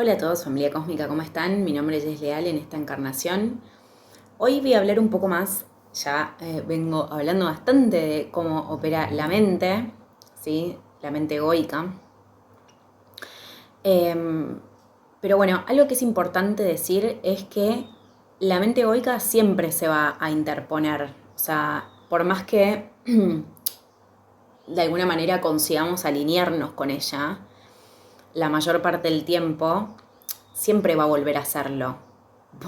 Hola a todos, familia cósmica, ¿cómo están? Mi nombre es Jess Leal en esta encarnación. Hoy voy a hablar un poco más, ya vengo hablando bastante de cómo opera la mente, ¿sí? La mente egoica. Pero bueno, algo que es importante decir es que la mente egoica siempre se va a interponer. O sea, por más que de alguna manera consigamos alinearnos con ella, la mayor parte del tiempo siempre va a volver a hacerlo,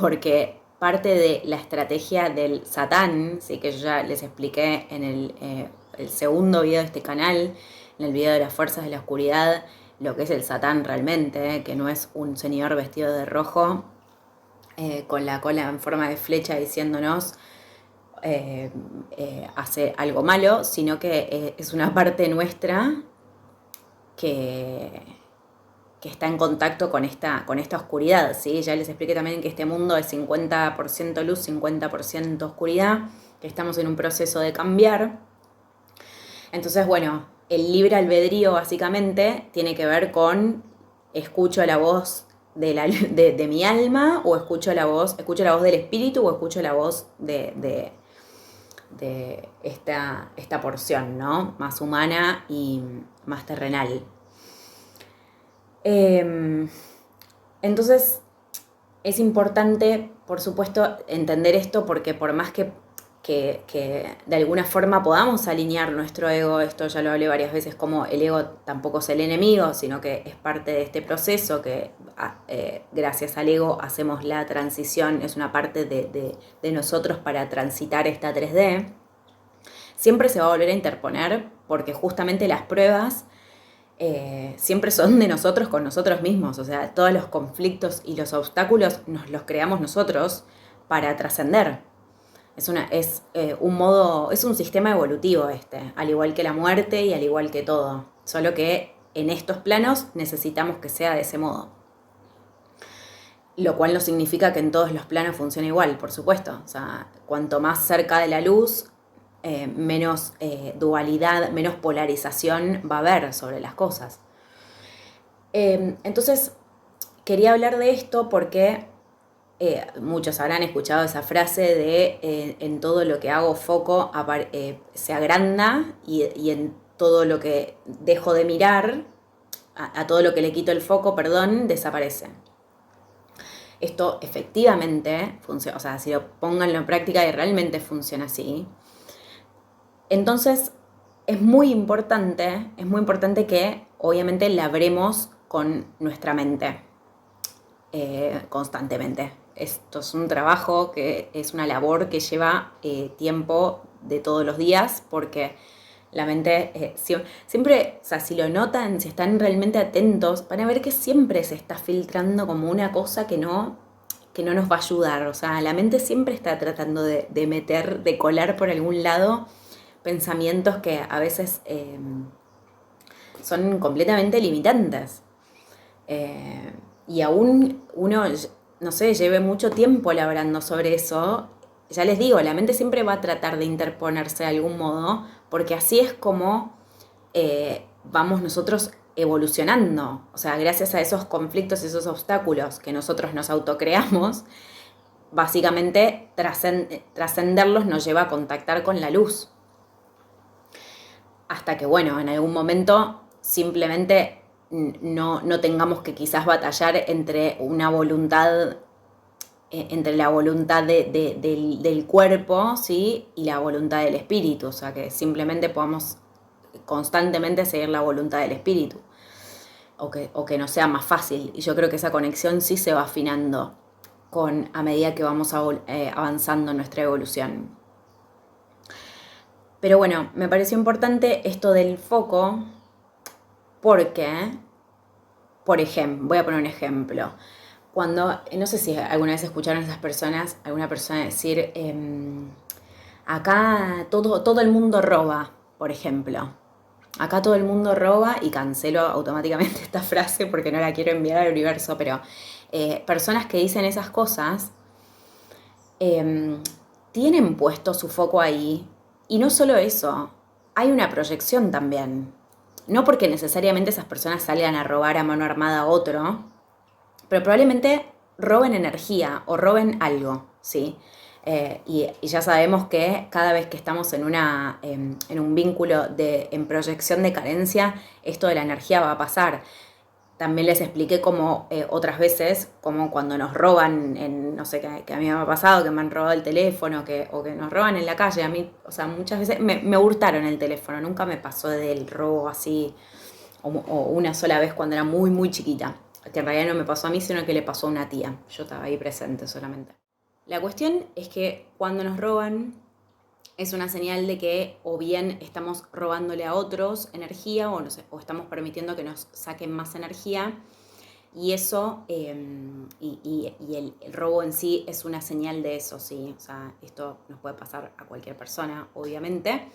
porque parte de la estrategia del Satán, ¿sí? Que yo ya les expliqué en el segundo video de este canal, en el video de las fuerzas de la oscuridad, lo que es el Satán realmente, que no es un señor vestido de rojo con la cola en forma de flecha diciéndonos hace algo malo, sino que es una parte nuestra que, que está en contacto con esta oscuridad, ¿sí? Ya les expliqué también que este mundo es 50% luz, 50% oscuridad, que estamos en un proceso de cambiar. Entonces, bueno, el libre albedrío básicamente tiene que ver con escucho la voz de mi alma o escucho la voz del espíritu o escucho la voz de esta porción, ¿no? Más humana y más terrenal. Entonces, es importante, por supuesto, entender esto porque por más que de alguna forma podamos alinear nuestro ego, esto ya lo hablé varias veces, como el ego tampoco es el enemigo, sino que es parte de este proceso que gracias al ego hacemos la transición, es una parte de nosotros para transitar esta 3D, siempre se va a volver a interponer porque justamente las pruebas siempre son de nosotros con nosotros mismos. O sea, todos los conflictos y los obstáculos nos los creamos nosotros para trascender. Es un sistema evolutivo al igual que la muerte y al igual que todo. Solo que en estos planos necesitamos que sea de ese modo. Lo cual no significa que en todos los planos funcione igual, por supuesto. O sea, cuanto más cerca de la luz, menos dualidad, menos polarización va a haber sobre las cosas. Entonces, quería hablar de esto porque muchos habrán escuchado esa frase de en todo lo que hago foco se agranda y en todo lo que dejo de mirar, a todo lo que le quito el foco, perdón, desaparece. Esto efectivamente funciona, o sea, si lo pongan en práctica y realmente funciona así. Entonces, es muy importante que obviamente labremos con nuestra mente constantemente. Esto es un trabajo que es una labor que lleva tiempo de todos los días porque la mente siempre, o sea, si lo notan, si están realmente atentos, van a ver que siempre se está filtrando como una cosa que no nos va a ayudar. O sea, la mente siempre está tratando de meter, de colar por algún lado pensamientos que a veces son completamente limitantes. Y aún uno, no sé, lleve mucho tiempo labrando sobre eso, ya les digo, la mente siempre va a tratar de interponerse de algún modo, porque así es como vamos nosotros evolucionando. O sea, gracias a esos conflictos, esos obstáculos que nosotros nos autocreamos, básicamente trascenderlos nos lleva a contactar con la luz. Hasta que, bueno, en algún momento simplemente no tengamos que quizás batallar entre una voluntad, entre la voluntad del cuerpo, ¿sí? Y la voluntad del espíritu. O sea, que simplemente podamos constantemente seguir la voluntad del espíritu. O que nos sea más fácil. Y yo creo que esa conexión sí se va afinando a medida que vamos avanzando en nuestra evolución. Pero bueno, me pareció importante esto del foco porque, por ejemplo, voy a poner un ejemplo. Cuando, no sé si alguna vez escucharon a esas personas, alguna persona decir, acá todo el mundo roba, por ejemplo. Acá todo el mundo roba y cancelo automáticamente esta frase porque no la quiero enviar al universo, pero personas que dicen esas cosas tienen puesto su foco ahí. Y no solo eso, hay una proyección también. No porque necesariamente esas personas salgan a robar a mano armada a otro, pero probablemente roben energía o roben algo, ¿sí? Y ya sabemos que cada vez que estamos en un vínculo en proyección de carencia, esto de la energía va a pasar. También les expliqué cómo otras veces, como cuando nos roban, no sé, que a mí me ha pasado, que me han robado el teléfono, o que nos roban en la calle. A mí, o sea, muchas veces me hurtaron el teléfono, nunca me pasó del robo así, o una sola vez cuando era muy, muy chiquita. Que en realidad no me pasó a mí, sino que le pasó a una tía. Yo estaba ahí presente solamente. La cuestión es que cuando nos roban, es una señal de que o bien estamos robándole a otros energía o, no sé, o estamos permitiendo que nos saquen más energía. Y eso, el robo en sí es una señal de eso, ¿sí? O sea, esto nos puede pasar a cualquier persona, obviamente.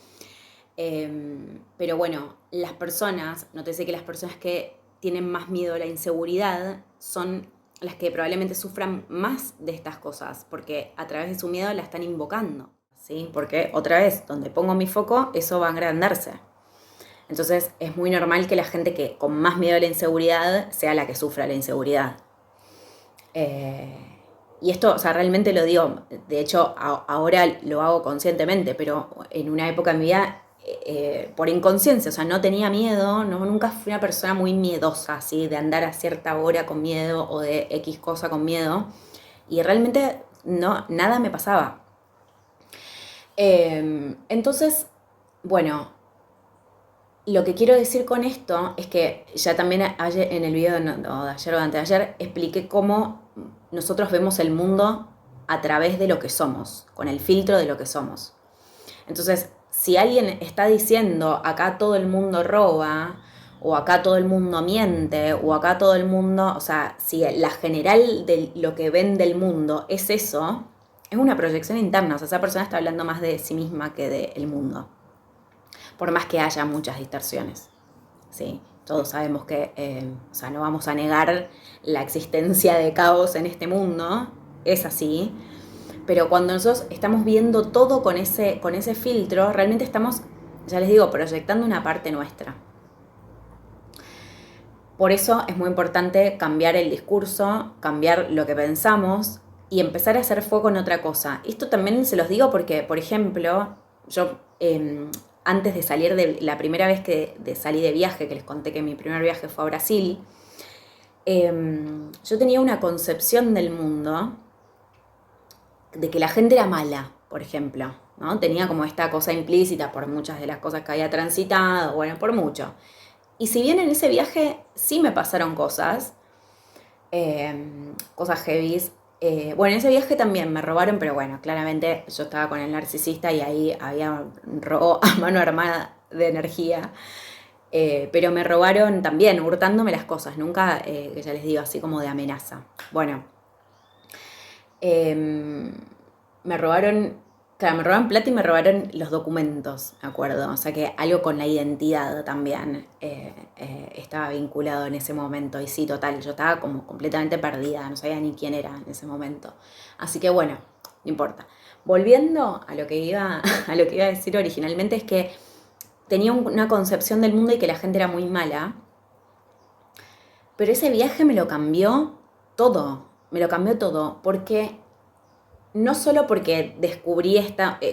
Pero bueno, las personas, nótese que las personas que tienen más miedo a la inseguridad son las que probablemente sufran más de estas cosas, porque a través de su miedo la están invocando, ¿sí? Porque otra vez, donde pongo mi foco, eso va a agrandarse. Entonces es muy normal que la gente que con más miedo a la inseguridad sea la que sufra la inseguridad. Y esto, o sea, realmente lo digo, de hecho ahora lo hago conscientemente, pero en una época de mi vida, por inconsciencia, o sea, no tenía miedo, nunca fui una persona muy miedosa, así, de andar a cierta hora con miedo o de X cosa con miedo, y realmente nada me pasaba. Entonces, bueno, lo que quiero decir con esto es que ya también ayer, en el video de ayer o de antes de ayer, expliqué cómo nosotros vemos el mundo a través de lo que somos, con el filtro de lo que somos. Entonces, si alguien está diciendo acá todo el mundo roba, o acá todo el mundo miente, o acá todo el mundo, o sea, si la general de lo que ven del mundo es eso, es una proyección interna, o sea, esa persona está hablando más de sí misma que del mundo, por más que haya muchas distorsiones, ¿sí? Todos sabemos que, o sea, no vamos a negar la existencia de caos en este mundo, es así, pero cuando nosotros estamos viendo todo con ese filtro, realmente estamos, ya les digo, proyectando una parte nuestra. Por eso es muy importante cambiar el discurso, cambiar lo que pensamos y empezar a hacer foco en otra cosa. Esto también se los digo porque, por ejemplo, yo antes de salir la primera vez que salí de viaje, que les conté que mi primer viaje fue a Brasil, yo tenía una concepción del mundo de que la gente era mala, por ejemplo, ¿no? Tenía como esta cosa implícita por muchas de las cosas que había transitado, bueno, por mucho. Y si bien en ese viaje sí me pasaron cosas, cosas heavies, bueno, en ese viaje también me robaron, pero bueno, claramente yo estaba con el narcisista y ahí había un robo a mano armada de energía. Pero me robaron también, hurtándome las cosas, nunca, que ya les digo, así como de amenaza. Bueno, me robaron, claro, me robaron plata y me robaron los documentos, me acuerdo. O sea que algo con la identidad también estaba vinculado en ese momento. Y sí, total, yo estaba como completamente perdida, no sabía ni quién era en ese momento. Así que bueno, no importa. Volviendo a lo que iba, a lo que iba a decir originalmente, es que tenía una concepción del mundo y que la gente era muy mala. Pero ese viaje me lo cambió todo, porque no solo porque descubrí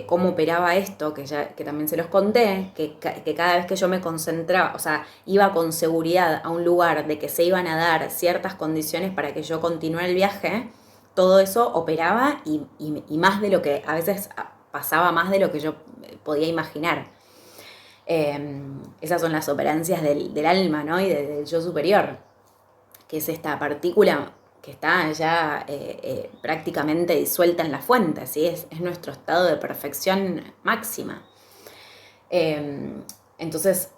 cómo operaba esto, que también se los conté, que cada vez que yo me concentraba, o sea, iba con seguridad a un lugar de que se iban a dar ciertas condiciones para que yo continuara el viaje, todo eso operaba y más de lo que, a veces pasaba más de lo que yo podía imaginar. Esas son las operancias del alma, ¿no? Y del yo superior, que es esta partícula que está ya prácticamente disuelta en la fuente, ¿sí? Es nuestro estado de perfección máxima. Entonces,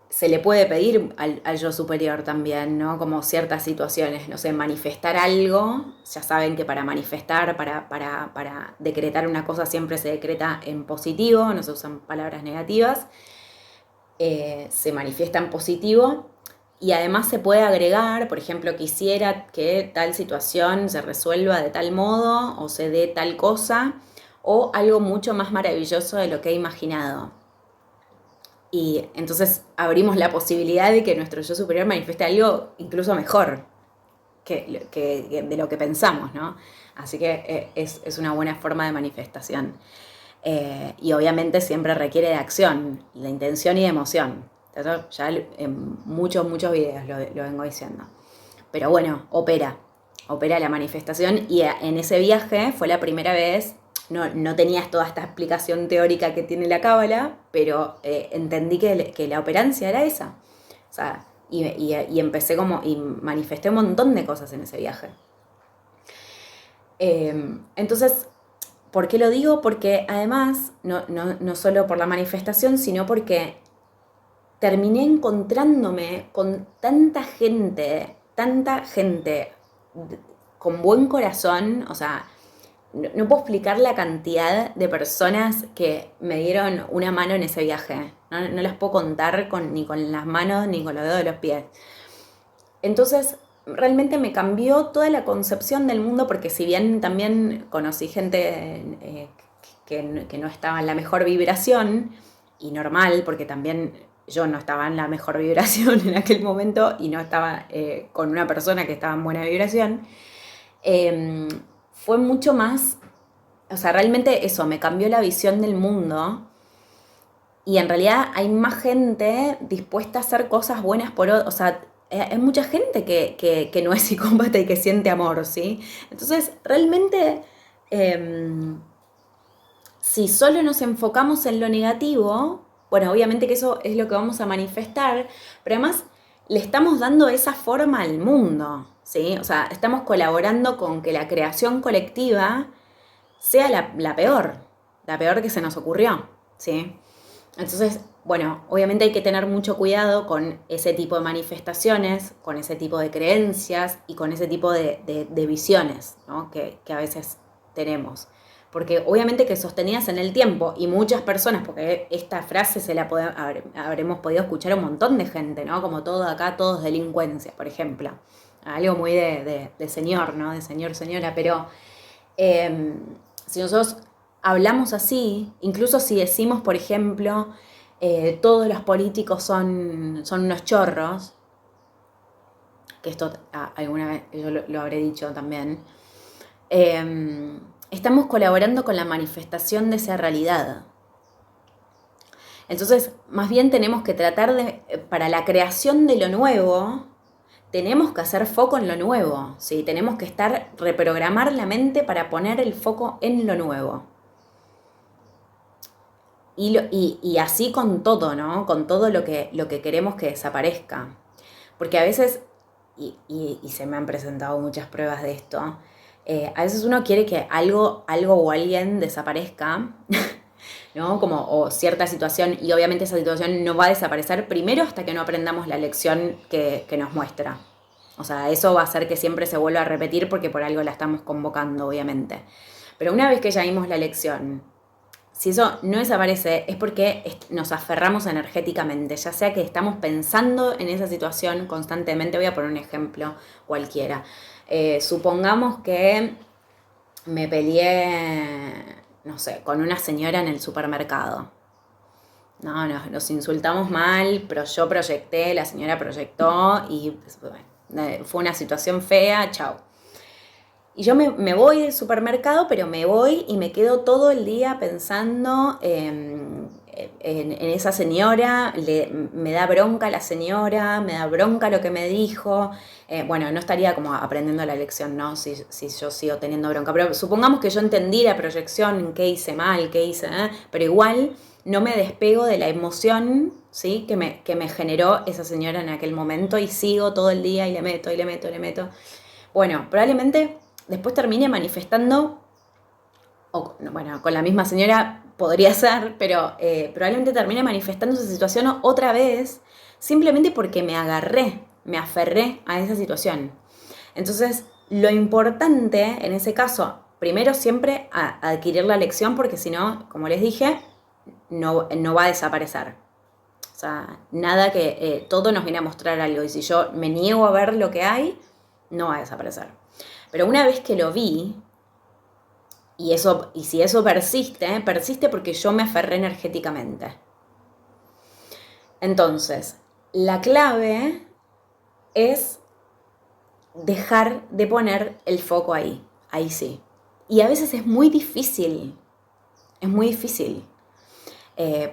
se le puede pedir al yo superior también, ¿no? Como ciertas situaciones, no sé, manifestar algo, ya saben que para manifestar, para decretar una cosa siempre se decreta en positivo, no se usan palabras negativas, se manifiesta en positivo. Y además se puede agregar, por ejemplo, quisiera que tal situación se resuelva de tal modo o se dé tal cosa o algo mucho más maravilloso de lo que he imaginado. Y entonces abrimos la posibilidad de que nuestro yo superior manifieste algo incluso mejor de lo que pensamos, ¿no? Así que es una buena forma de manifestación. Y obviamente siempre requiere de acción, de intención y de emoción. Eso ya en muchos videos lo vengo diciendo. Pero bueno, opera la manifestación y en ese viaje fue la primera vez, no tenías toda esta explicación teórica que tiene la cábala, pero entendí que la operancia era esa. O sea, y empecé y manifesté un montón de cosas en ese viaje. Entonces, ¿por qué lo digo? Porque además, no solo por la manifestación, sino porque terminé encontrándome con tanta gente con buen corazón, o sea, no puedo explicar la cantidad de personas que me dieron una mano en ese viaje. No las puedo contar ni con las manos ni con los dedos de los pies. Entonces, realmente me cambió toda la concepción del mundo, porque si bien también conocí gente que no estaba en la mejor vibración, y normal, porque también yo no estaba en la mejor vibración en aquel momento y no estaba con una persona que estaba en buena vibración, fue mucho más, o sea, realmente eso, me cambió la visión del mundo. Y en realidad hay más gente dispuesta a hacer cosas buenas o sea, hay mucha gente que no es psicópata y que siente amor, ¿sí? Entonces, realmente, si solo nos enfocamos en lo negativo, bueno, obviamente que eso es lo que vamos a manifestar, pero además le estamos dando esa forma al mundo, ¿sí? O sea, estamos colaborando con que la creación colectiva sea la peor que se nos ocurrió, ¿sí? Entonces, bueno, obviamente hay que tener mucho cuidado con ese tipo de manifestaciones, con ese tipo de creencias y con ese tipo de visiones, ¿no? que a veces tenemos. Porque obviamente que sostenidas en el tiempo, y muchas personas, porque esta frase habremos podido escuchar a un montón de gente, ¿no? Como todo acá, todos delincuencia, por ejemplo. Algo muy de señor, ¿no? De señor, señora, pero si nosotros hablamos así, incluso si decimos, por ejemplo, todos los políticos son unos chorros, que esto alguna vez yo lo habré dicho también, estamos colaborando con la manifestación de esa realidad. Entonces, más bien tenemos que tratar para la creación de lo nuevo, tenemos que hacer foco en lo nuevo, ¿sí? Tenemos que reprogramar la mente para poner el foco en lo nuevo. Y así con todo, ¿no? Con todo lo que queremos que desaparezca. Porque a veces, y se me han presentado muchas pruebas de esto, a veces uno quiere que algo o alguien desaparezca, ¿no? O cierta situación, y obviamente esa situación no va a desaparecer primero hasta que no aprendamos la lección que nos muestra. O sea, eso va a hacer que siempre se vuelva a repetir porque por algo la estamos convocando, obviamente. Pero una vez que ya vimos la lección, si eso no desaparece es porque nos aferramos energéticamente, ya sea que estamos pensando en esa situación constantemente. Voy a poner un ejemplo cualquiera. Supongamos que me peleé, no sé, con una señora en el supermercado. No, nos insultamos mal, pero yo proyecté, la señora proyectó y bueno, fue una situación fea, chao. Y yo me voy del supermercado, pero me voy y me quedo todo el día pensando en esa señora. Me da bronca la señora, me da bronca lo que me dijo. Bueno, no estaría como aprendiendo la lección, ¿no? Si yo sigo teniendo bronca. Pero supongamos que yo entendí la proyección, en qué hice mal, qué hice, pero igual no me despego de la emoción, ¿sí? que me generó esa señora en aquel momento, y sigo todo el día y le meto. Bueno, probablemente después termine manifestando, bueno, con la misma señora podría ser, pero probablemente termine manifestando esa situación otra vez, simplemente porque me aferré a esa situación. Entonces, lo importante en ese caso, primero siempre adquirir la lección, porque si no, como les dije, no va a desaparecer. O sea, nada que todo nos viene a mostrar algo, y si yo me niego a ver lo que hay, no va a desaparecer. Pero una vez que lo vi, y si eso persiste porque yo me aferré energéticamente. Entonces, la clave es dejar de poner el foco ahí sí. Y a veces es muy difícil,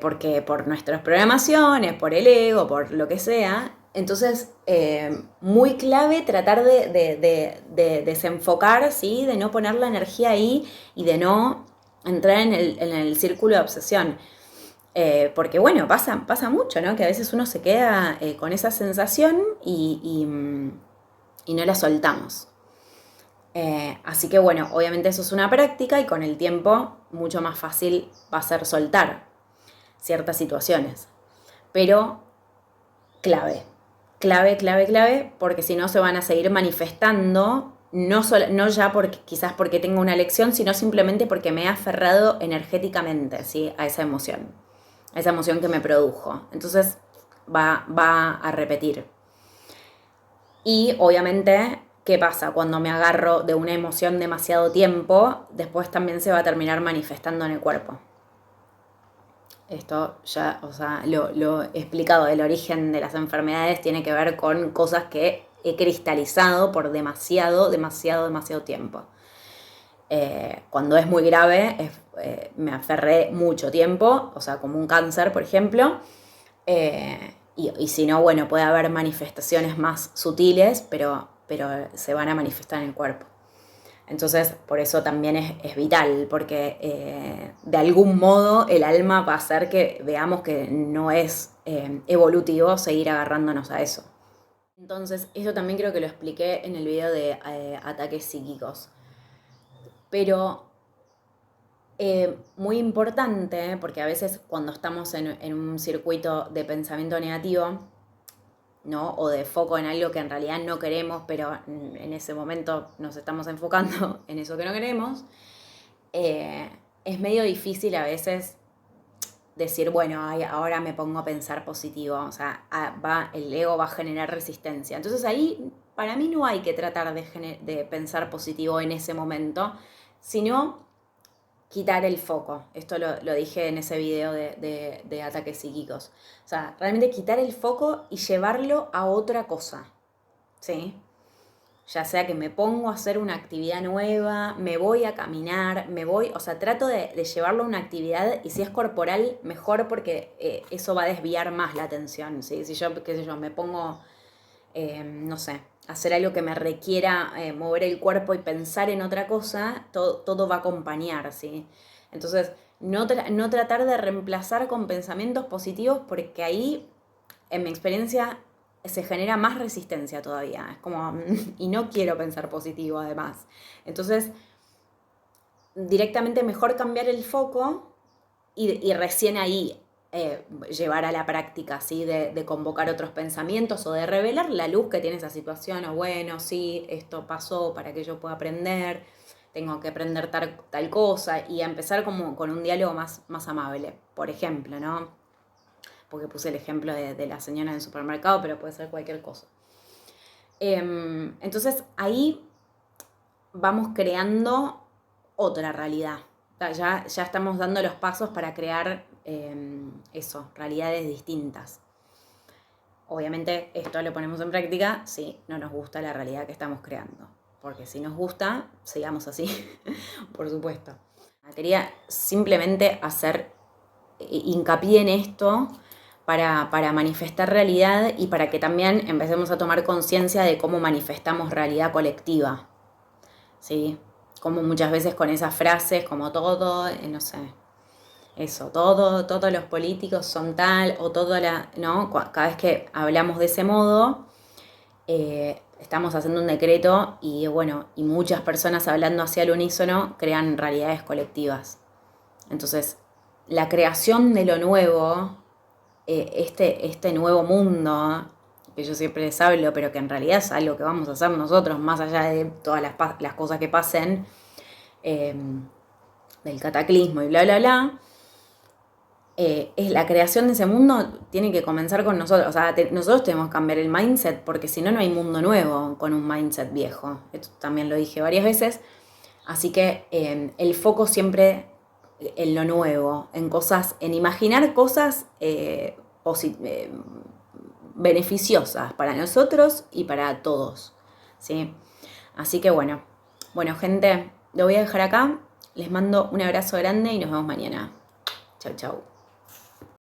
porque por nuestras programaciones, por el ego, por lo que sea, entonces muy clave tratar de desenfocar, ¿sí? De no poner la energía ahí y de no entrar en el círculo de obsesión. Porque bueno, pasa mucho, ¿no? Que a veces uno se queda con esa sensación y no la soltamos. Así que bueno, obviamente eso es una práctica y con el tiempo mucho más fácil va a ser soltar ciertas situaciones. Pero clave, clave, porque si no se van a seguir manifestando, no ya porque, quizás porque tengo una lección, sino simplemente porque me he aferrado energéticamente, ¿sí? A esa emoción que me produjo. Entonces va a repetir. Y obviamente, ¿qué pasa? Cuando me agarro de una emoción demasiado tiempo, después también se va a terminar manifestando en el cuerpo. Esto ya, o sea, lo he explicado, el origen de las enfermedades tiene que ver con cosas que he cristalizado por demasiado tiempo. Cuando es muy grave, me aferré mucho tiempo, o sea, como un cáncer, por ejemplo. Y si no, bueno, puede haber manifestaciones más sutiles, pero se van a manifestar en el cuerpo. Entonces, por eso también es vital, porque de algún modo el alma va a hacer que veamos que no es evolutivo seguir agarrándonos a eso. Entonces, eso también creo que lo expliqué en el video de ataques psíquicos. Pero muy importante, porque a veces cuando estamos en un circuito de pensamiento negativo, ¿no? O de foco en algo que en realidad no queremos, pero en ese momento nos estamos enfocando en eso que no queremos, es medio difícil a veces decir, bueno, ahora me pongo a pensar positivo, o sea, el ego va a generar resistencia. Entonces ahí, para mí no hay que tratar de pensar positivo en ese momento, sino quitar el foco. Esto lo dije en ese video de ataques psíquicos. O sea, realmente quitar el foco y llevarlo a otra cosa, ¿sí? Ya sea que me pongo a hacer una actividad nueva, me voy a caminar, o sea, trato de llevarlo a una actividad y si es corporal, mejor porque eso va a desviar más la atención, ¿sí? Si yo, qué sé yo, me pongo, no sé, a hacer algo que me requiera mover el cuerpo y pensar en otra cosa, todo va a acompañar, ¿sí? Entonces, no tratar de reemplazar con pensamientos positivos porque ahí, en mi experiencia, se genera más resistencia todavía. Es como, y no quiero pensar positivo además. Entonces, directamente mejor cambiar el foco y recién ahí llevar a la práctica, ¿sí? De convocar otros pensamientos o de revelar la luz que tiene esa situación. O bueno, sí, esto pasó para que yo pueda aprender, tengo que aprender tal cosa y a empezar como con un diálogo más amable, por ejemplo, ¿no? Porque puse el ejemplo de la señora del supermercado, pero puede ser cualquier cosa. Entonces ahí vamos creando otra realidad. Ya estamos dando los pasos para crear realidades distintas. Obviamente esto lo ponemos en práctica si no nos gusta la realidad que estamos creando. Porque si nos gusta, sigamos así, por supuesto. Quería simplemente hacer hincapié en esto para manifestar realidad y para que también empecemos a tomar conciencia de cómo manifestamos realidad colectiva. ¿Sí? Como muchas veces con esas frases, como todo, no sé, eso, todos los políticos son tal, o ¿no? Cada vez que hablamos de ese modo, estamos haciendo un decreto y bueno, y muchas personas hablando hacia el unísono crean realidades colectivas. Entonces, la creación de lo nuevo, este nuevo mundo, que yo siempre les hablo, pero que en realidad es algo que vamos a hacer nosotros, más allá de todas las cosas que pasen, del cataclismo y bla, bla, bla, es la creación de ese mundo tiene que comenzar con nosotros. O sea, nosotros tenemos que cambiar el mindset, porque si no, no hay mundo nuevo con un mindset viejo. Esto también lo dije varias veces. Así que el foco siempre en lo nuevo, en imaginar cosas beneficiosas para nosotros y para todos. ¿sí? Así que bueno, gente, lo voy a dejar acá. Les mando un abrazo grande y nos vemos mañana. Chau, chau.